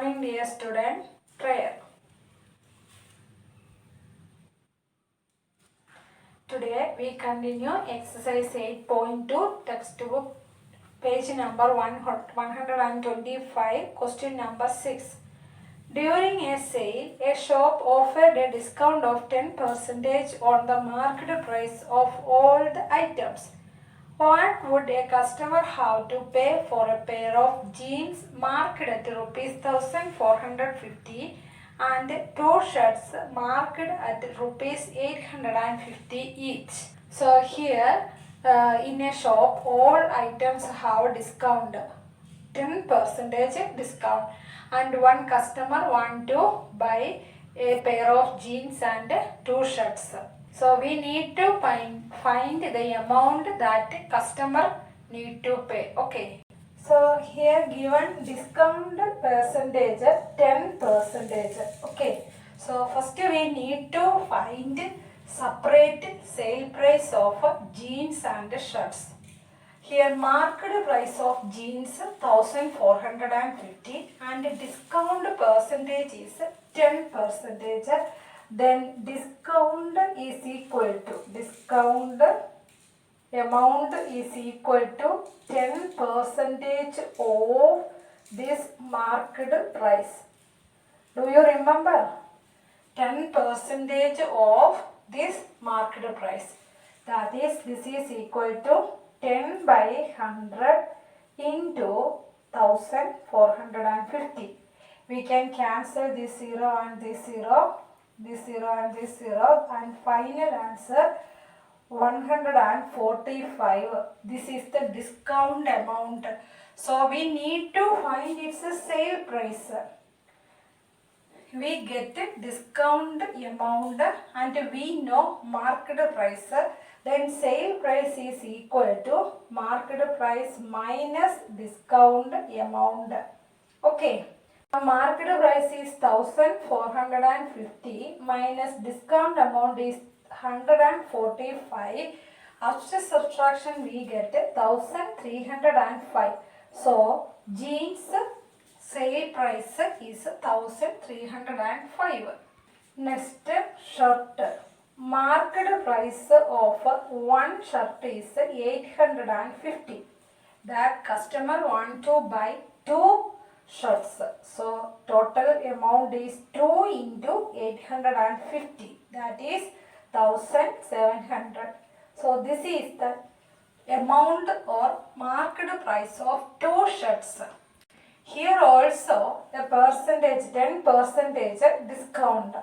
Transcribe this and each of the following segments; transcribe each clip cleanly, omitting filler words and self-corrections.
morning, dear student. Prayer. Today we continue exercise 8.2 textbook page number 125, question number 6. During a sale, a shop offered a discount of 10% on the market price of all the items. What would a customer have to pay for a pair of jeans marked at rupees 1450 and two shirts marked at rupees 850 each? So here in a shop all items have discount, 10% discount, and one customer want to buy a pair of jeans and two shirts. So we need to find the amount that customer need to pay. Okay. So here given discount percentage 10%. Okay. So first we need to find separate sale price of jeans and shirts. Here marked price of jeans 1450 and discount percentage is 10%. Then discount is equal to discount amount is equal to 10% of this marked price. Do you remember? 10% of this marked price. That is, this is equal to 10 by 100 into 1450. We can cancel this 0 and this 0, this 0 and this 0, and final answer 145. This is the discount amount. So we need to find its sale price. We get discount amount and we know market price. Then sale price is equal to market price minus discount amount. Okay. Market price is 1450 minus discount amount is 145. After subtraction we get 1305. So jeans sale price is 1305. Next, shirt. Market price of one shirt is 850. That customer want to buy two shirts. So total amount is 2 into 850. That is 1700. So this is the amount or market price of two shirts. Here also the percentage 10% discount.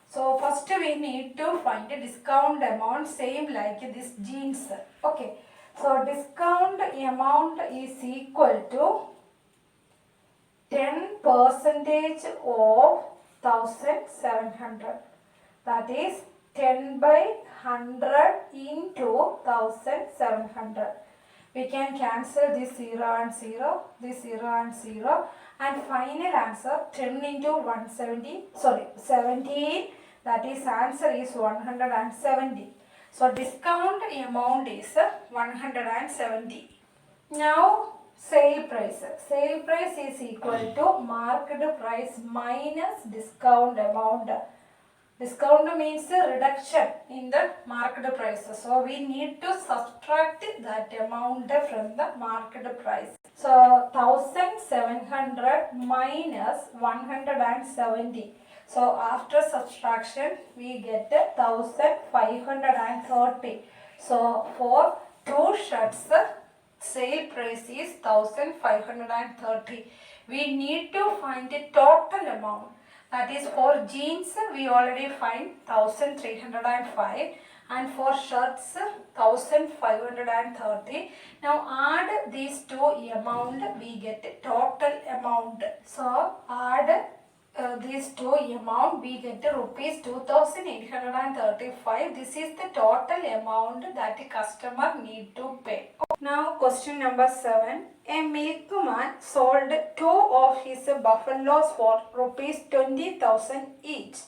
So first we need to find a discount amount same like this jeans. Okay. So discount amount is equal to 10% of 1700. That is 10 by 100 into 1700. We can cancel this 0 and 0, this 0 and 0, and final answer 10 into 170, 17, that is answer is 170. So discount amount is 170. Now sale price. Sale price is equal to market price minus discount amount. Discount means reduction in the market price. So we need to subtract that amount from the market price. So 1700 minus 170. So after subtraction we get 1530. So for two shirts sale price is 1530. We need to find the total amount. That is, for jeans we already find 1305 and for shirts 1530. Now add these two amount, we get total amount. So add these two amount, we get rupees 2835. This is the total amount that the customer need to pay. Now question number 7. A milkman sold two of his buffaloes for rupees 20,000 each.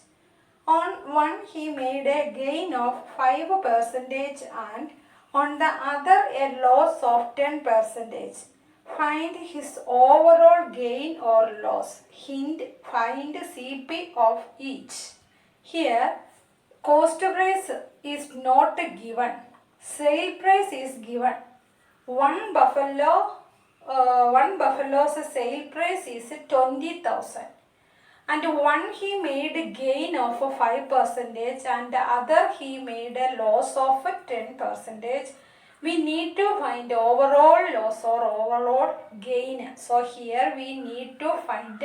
On one he made a gain of 5% and on the other a loss of 10%. Find his overall gain or loss. Hint, find CP of each. Here, cost price is not given. Sale price is given. One buffalo's sale price is 20,000. And one he made a gain of 5% and the other he made a loss of 10%. We need to find overall loss or overall gain. So here we need to find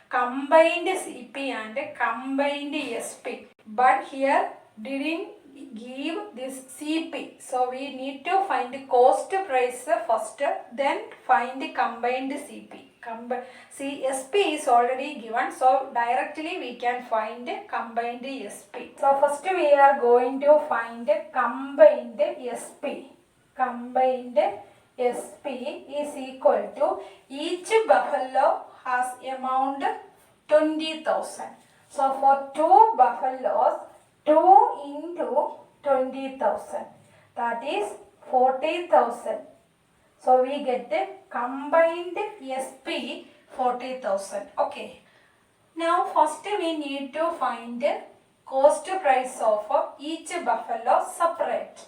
combined CP and combined SP. But here didn't give this CP. So we need to find cost price first, then find combined CP. SP is already given, so directly we can find combined SP. So first we are going to find combined SP. Combined SP is equal to each buffalo has amount 20,000. So for two buffaloes, 2 into 20,000, that is 40,000. So we get the combined SP 40,000. Okay. Now first we need to find cost price of each buffalo separate.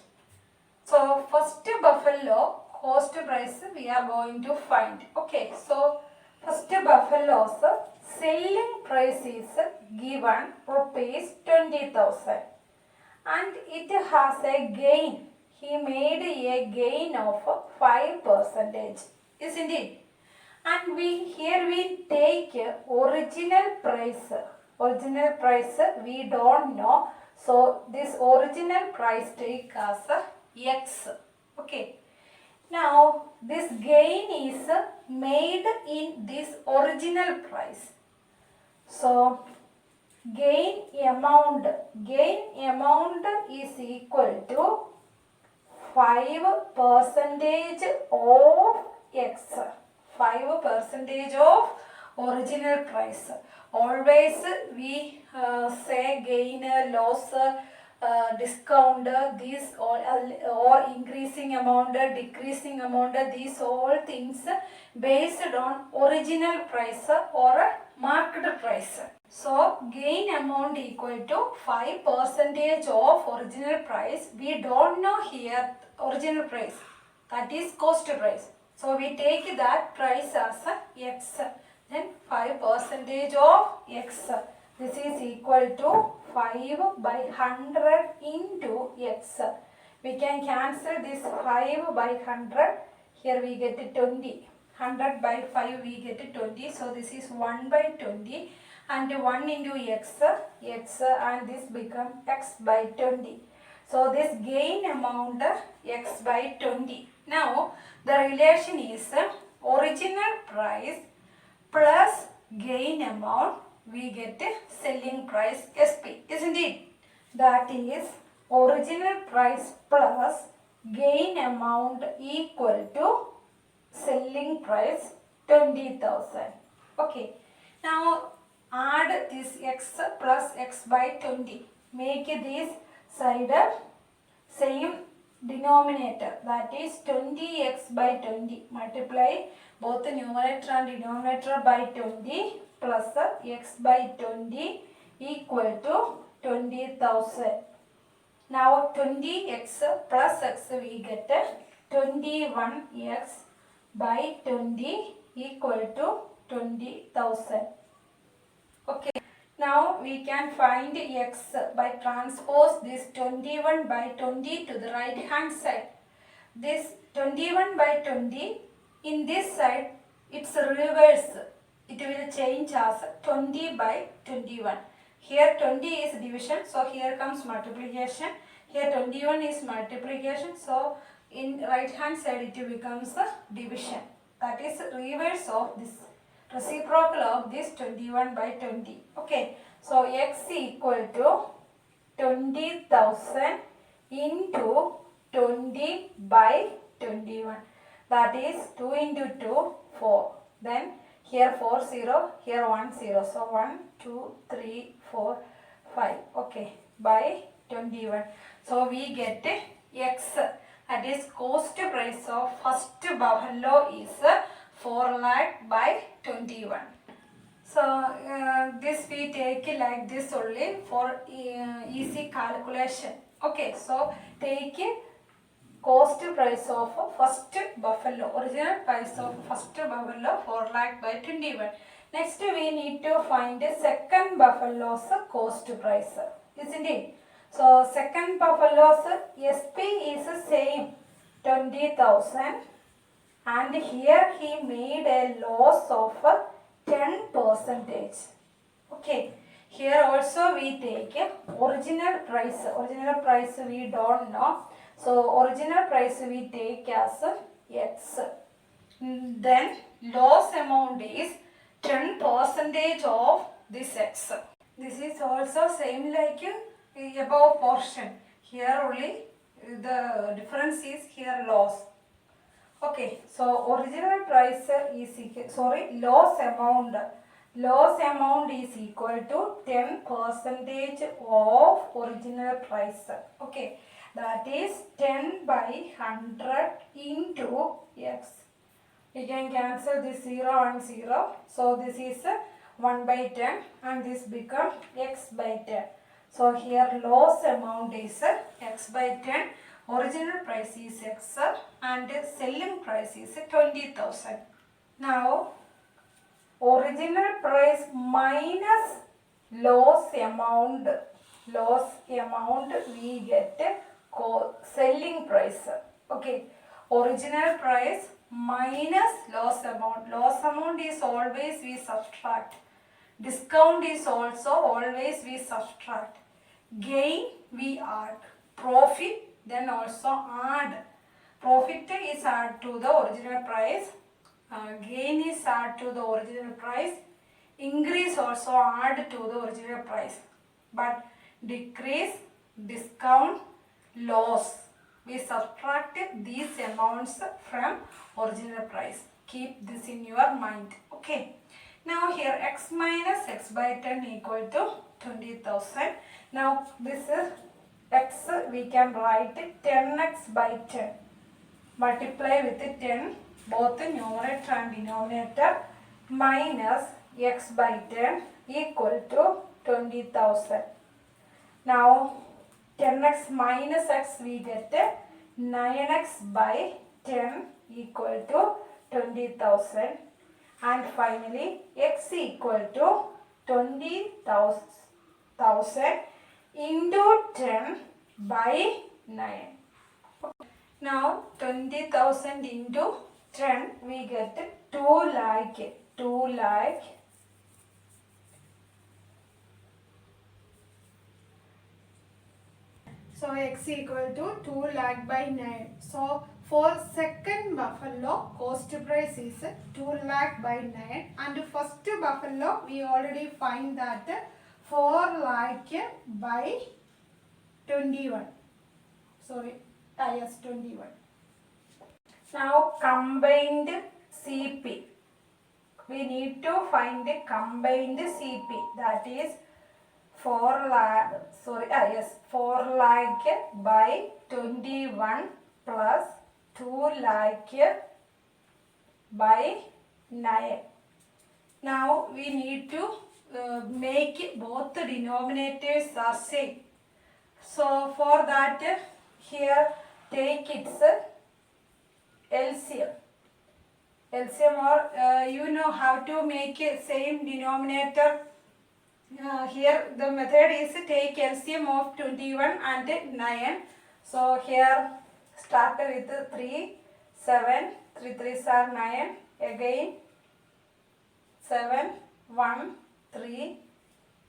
So first buffalo cost price we are going to find. Okay. So first buffalo's selling price is given rupees 20,000 and it has a gain. He made a gain of 5%, isn't it? And here we take original price. Original price we don't know. So this original price take as X. Okay. Now this gain is made in this original price. So gain amount is equal to 5% of X. 5% of original price. Always we say gain, loss, discount, these or increasing amount, decreasing amount, these all things based on original price or market price. So gain amount equal to 5% of original price. We don't know here original price, that is cost price. So we take that price as X. Then 5% of X. This is equal to 5 by 100 into X. We can cancel this 5 by 100. Here we get 20. 100 by 5 we get 20. So this is 1 by 20. And 1 into X. And this become X by 20. So this gain amount X by 20. Now the relation is original price plus gain amount, we get selling price SP, isn't it? That is original price plus gain amount equal to selling price 20,000. Okay. Now add this X plus X by 20. Make this side same denominator, that is 20x by 20. Multiply both the numerator and denominator by 20 plus x by 20 equal to 20,000. Now 20x plus x we get 21x by 20 equal to 20,000. Okay. Now we can find x by transpose this 21 by 20 to the right hand side. This 21 by 20 in this side it's reverse. It will change as 20 by 21. Here 20 is division, so here comes multiplication. Here 21 is multiplication, so in right hand side it becomes division. That is reverse of this. Reciprocal of this 21 by 20. Okay. So x equal to 20,000 into 20 by 21. That is 2 into 2, 4. Then here 4 0, here 1 0. So 1, 2, 3, 4, 5. Okay. By 21. So we get x. That is cost price of first buffalo is 4 lakh by 21. So this we take like this only for easy calculation. Okay, so take cost price of first buffalo, original price of first buffalo 4 lakh by 21. Next we need to find second buffalo's cost price, isn't it? So second buffalo's SP is same 20,000, and here he made a loss of 10%. Okay, here also we take original price. Original price we don't know, so original price we take as X. Then loss amount is 10% of this X. This is also same like above portion. Here only the difference is here loss. Okay, so original price is loss amount. Loss amount is equal to 10% of original price. Okay, that is 10 by 100 into X. We can cancel this 0 and 0. So this is 1 by 10 and this becomes X by 10. So here loss amount is X by 10. Original price is X and selling price is 20,000. Now original price minus loss amount we get selling price. Okay, original price minus loss amount is always we subtract. Discount is also always we subtract. Gain we add. Profit then also add. Profit is add to the original price. Gain is add to the original price. Increase also add to the original price. But decrease, discount, loss, we subtract these amounts from original price. Keep this in your mind. Okay. Now here X minus X by 10 equal to 20,000. Now this is X, we can write 10x by 10. Multiply with 10 both numerator and denominator, minus X by 10 equal to 20,000. Now 10x minus x we get 9x by 10 equal to 20,000, and finally x equal to 20,000 into 10 by 9. Now 20,000 into 10 we get 2 lakh. So x equal to 2 lakh by 9. So for second buffalo cost price is 2 lakh by 9, and first buffalo we already find that 4 lakh by 21. Sorry, yes, 21. Now combined CP. We need to find a combined CP, that is 4 lakh by 21 plus 2 lakh by 9. Now we need to make both the denominators are same. So for that here take its LCM. Or you know how to make a same denominator. Here the method is take LCM of 21 and 9. So here start with 3, 7, 3 3s are 9, again 7, 1, 3,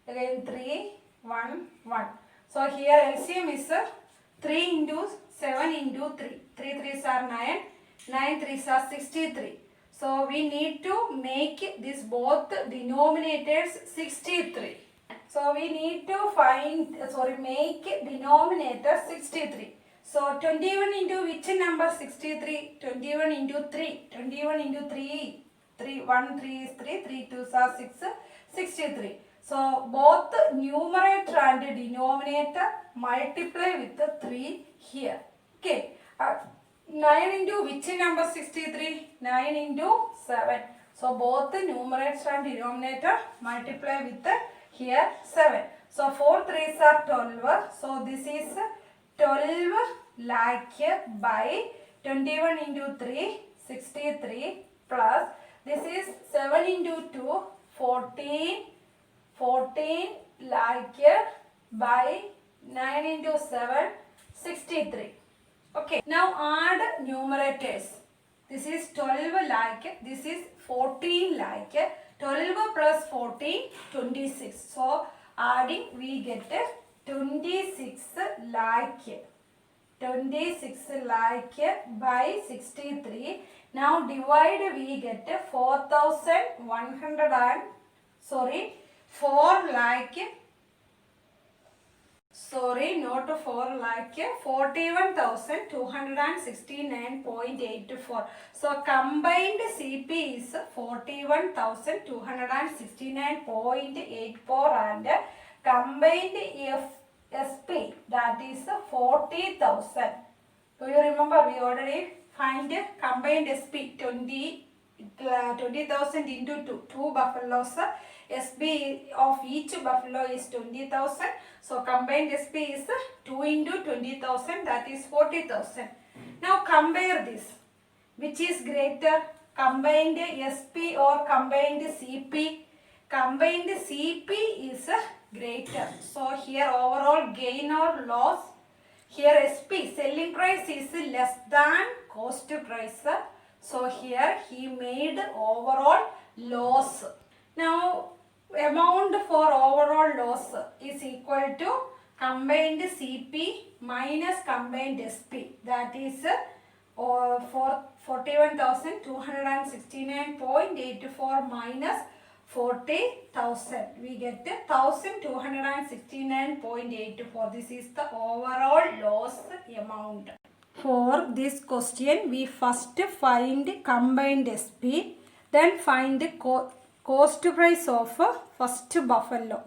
again 3, 1, 1. So here LCM is 3 into 7 into 3. 3 3s are 9, 9 3s are 63. So we need to make this both denominators 63. So we need to make denominator 63. So 21 into which number 63? 21 into 3. 21 into 3. 1 3 is 3. 3 2s are 6. 63. So both numerator and denominator multiply with the 3 here. Okay. 9 into which number 63? 9 into 7. So both the numerator and denominator multiply with here 7. So 4 3s are 12. So this is 12 lakh by 21 into 3, 63 plus this is 7 into 2, 14, 14 lakh by 9 into 7, 63. Okay, now add numerators. This is 12 lakh, this is 14 lakh. 12 plus 14, 26. So adding we get 26 lakh. 26 lakh by 63. Now divide we get 4,100 and 4 lakh. Sorry, not 4 lakh, 41,269.84. So combined CP is 41,269.84 and combined SP that is 40,000. Do you remember we already find combined SP 20,000 into 2 buffaloes. SB of each buffalo is 20,000. So combined SP is 2 into 20,000, that is 40,000. Now compare this. Which is greater? Combined SP or combined CP? Combined CP is greater. So here overall gain or loss. Here SP selling price is less than cost price. So here he made overall loss. Now amount for overall loss is equal to combined CP minus combined SP, that is for 41,269.84 minus 40,000. We get 1,269.84. This is the overall loss amount. For this question, we first find combined SP, then find the cost price of first buffalo.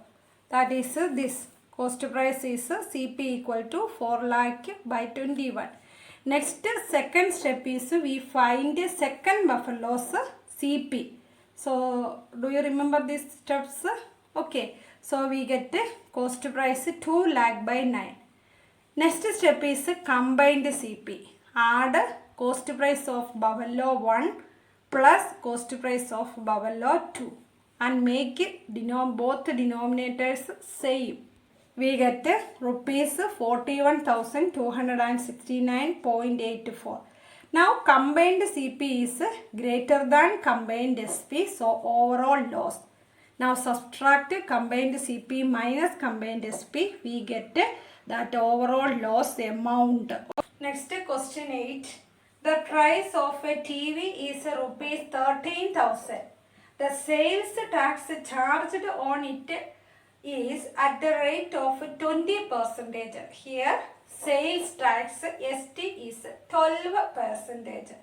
That is this. Cost price is CP equal to 4 lakh by 21. Next, second step is we find second buffalo's CP. So, do you remember these steps? Okay. So, we get cost price 2 lakh by 9. Next step is combined CP. Add cost price of buffalo 1 plus cost price of buffalo 2 and make both denominators same. We get rupees 41,269.84. Now combined CP is greater than combined SP, so overall loss. Now subtract combined CP minus combined SP, we get that overall loss amount. Next question 8. The price of a TV is rupees 13,000. The sales tax charged on it is at the rate of 20%. Here sales tax ST is 12%.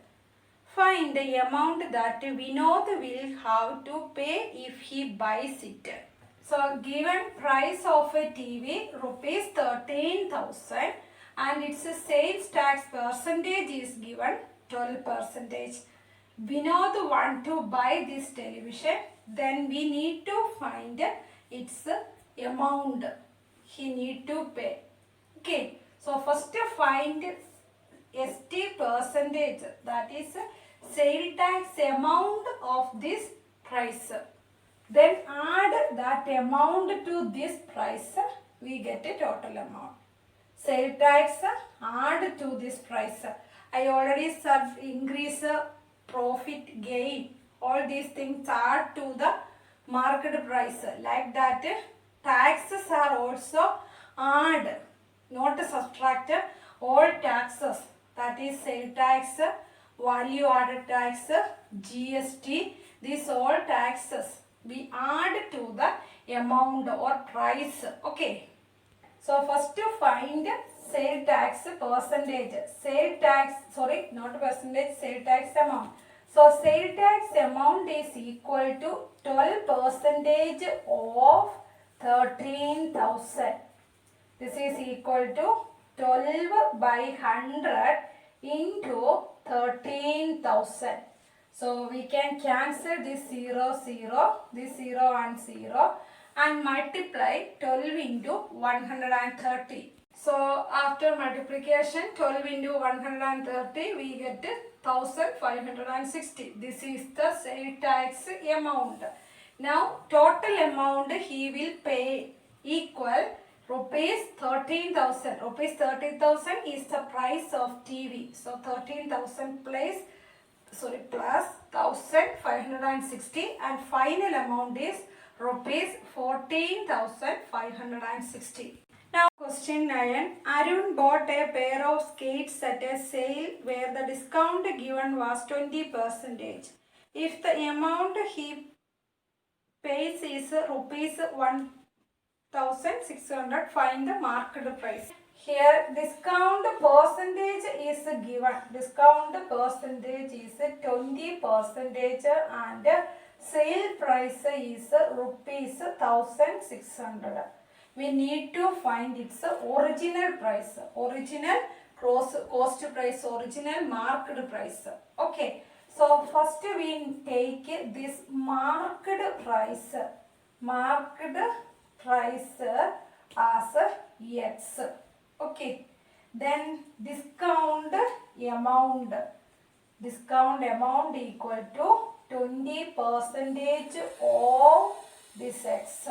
Find the amount that Vinod will have to pay if he buys it. So given price of a TV rupees 13,000 and its sales tax percentage is given 12%. Vinod want to buy this television, then we need to find its amount he need to pay. Okay, so first find ST percentage, that is sale tax amount of this price. Then add that amount to this price, we get a total amount. Sale tax add to this price. I already said increase profit gain. All these things add to the market price. Like that, taxes are also add, not subtract. All taxes, that is sale tax, value added tax, GST, these all taxes we add to the amount or price. Okay. So first to find sale tax percentage. Sale tax, sorry, not percentage, sale tax amount. So sale tax amount is equal to 12% of 13,000. This is equal to 12 by 100 into 13,000. So we can cancel this 0, 0, this 0 and 0 and multiply 12 into 130. So after multiplication 12 into 130 we get 1560. This is the sale tax amount. Now total amount he will pay equal rupees 13,000. Rupees 13,000 is the price of TV. So 13,000 plus 1560 and final amount is rupees 14,560. Now question 9. Arun bought a pair of skates at a sale where the discount given was 20%. If the amount he pays is rupees 1,600, find the market price. Here discount percentage is given. Discount percentage is 20% and sale price is rupees 1,600. We need to find its original price. Original cost price, original market price. Okay. So first we take this market price. Market price as X. Okay, then discount amount. Discount amount equal to 20% of this X.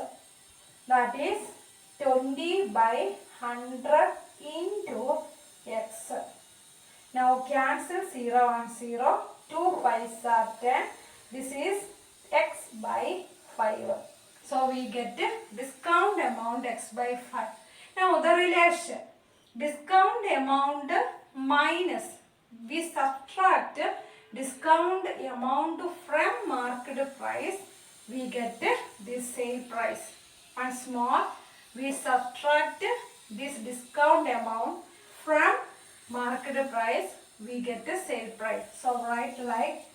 That is 20 by 100 into X. Now cancel 0 and 0. 2 5s are 10. This is X by 5. So we get discount amount X by 5. Now the relation. Discount amount minus, we subtract discount amount from market price, we get this sale price. Once more, we subtract this discount amount from market price, we get the sale price. So write like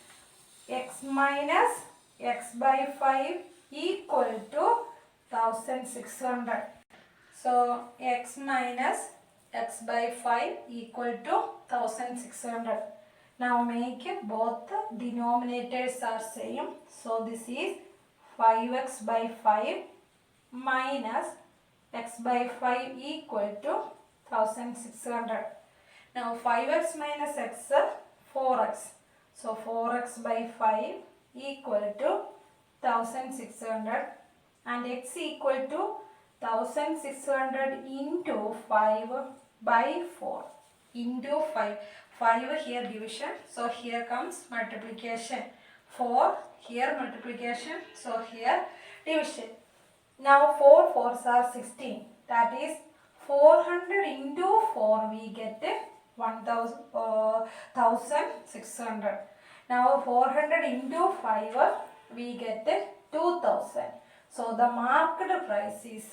X minus X by 5 equal to 1,600. So X minus X by 5 equal to 1,600. Now make both denominators are same. So this is 5x by 5 minus x by 5 equal to 1,600. Now 5x minus x 4x. So 4x by 5 equal to 1,600 and x equal to 1,600 into 5 by 4 into 5. 5 here division. So here comes multiplication. 4 here multiplication. So here division. Now 4 4s are 16. That is 400 into 4 we get 1,600. Now 400 into 5 we get 2,000. So the market price is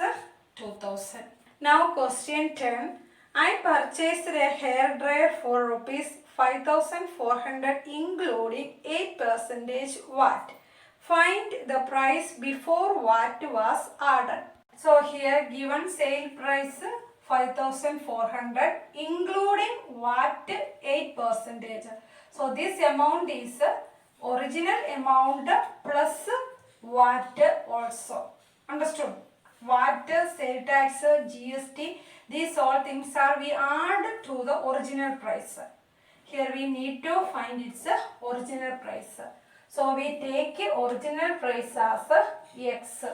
2,000. Now question 10. I purchased a hair dryer for rupees 5,400 including 8% VAT. Find the price before VAT was added. So here given sale price 5,400 including VAT 8%. So this amount is original amount plus VAT also. Understood? VAT, sale tax, GST, these all things are we add to the original price. Here we need to find its original price. So we take original price as X.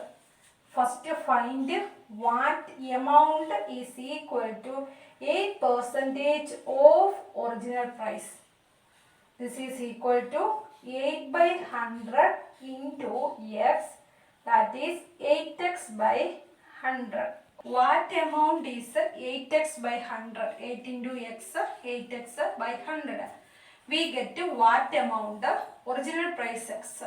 First find what amount is equal to 8% of original price. This is equal to 8 by 100 into X, that is 8x by 100. What amount is 8x by 100? 8 into x, 8x by 100. We get to what amount? Original price x.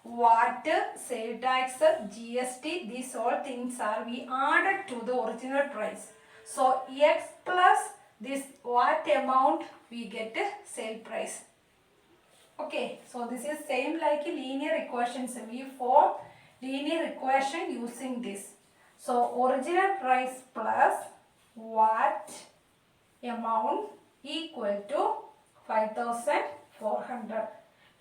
What, sale tax, GST, these all things are we added to the original price. So x plus this what amount we get sale price. Okay, so this is same like linear equations. We form linear equation using this. So original price plus what amount equal to 5400.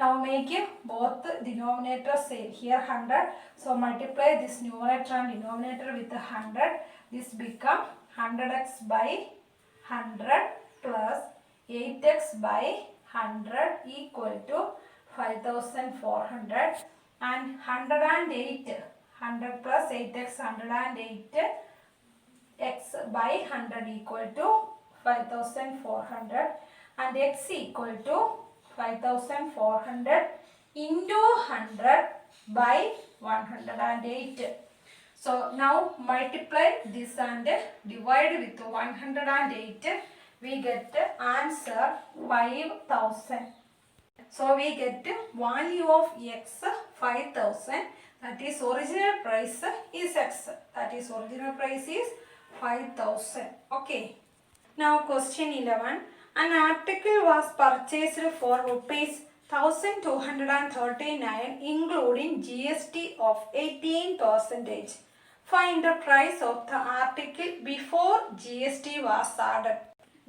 Now make both denominators same. Here 100. So multiply this numerator and denominator with 100. This become 100x by 100 plus 8x by 100 equal to 5400, and 108, 100 plus 8x, 108 x by 100 equal to 5400, and x equal to 5400 into 100 by 108. So now multiply this and divide with 108. We get answer 5000. So we get value of x 5000. That is original price is x. That is original price is 5000. Okay. Now question 11. An article was purchased for rupees 1239 including GST of 18%. Find the price of the article before GST was added.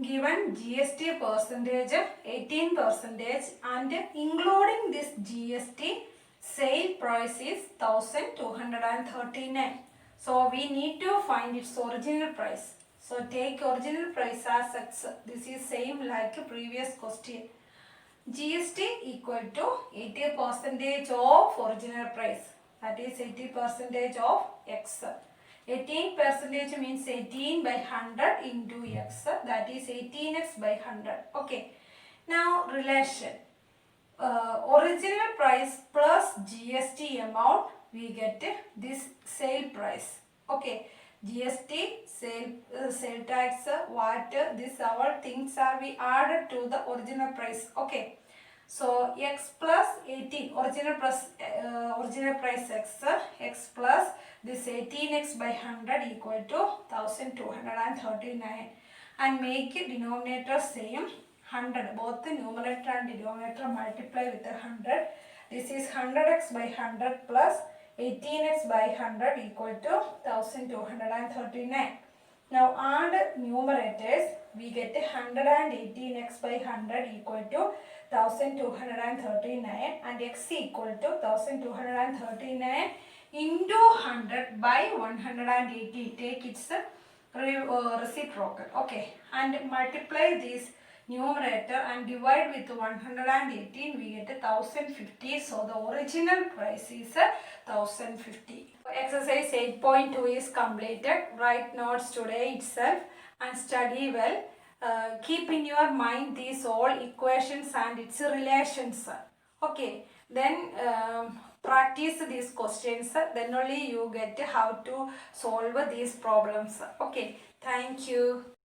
Given GST percentage 18% and including this GST, sale price is 1239. So we need to find its original price. So take original price as x. This is same like previous question. GST equal to 80% of original price. That is 80% of x. 18% means 18 by 100 into x. That is 18x by 100. Okay. Now relation. Original price plus GST amount, we get this sale price. Okay. GST, sale tax, VAT, this all things are we added to the original price. Okay. So x plus 18, original price x, x plus this 18x by 100 equal to 1239, and make denominator same 100. Both the numerator and denominator multiply with 100. This is 100x by 100 plus 18x by 100 equal to 1239. Now add numerators, we get 118x by 100 equal to 1239, and x equal to 1239 into 100 by 180. Take its reciprocal. Okay, and multiply this numerator and divide with 118, we get 1050. So the original price is 1050. Exercise 8.2 is completed. Write notes today itself and study well. Keep in your mind these all equations and its relations. Okay, then practice these questions, then only you get how to solve these problems. Okay, thank you.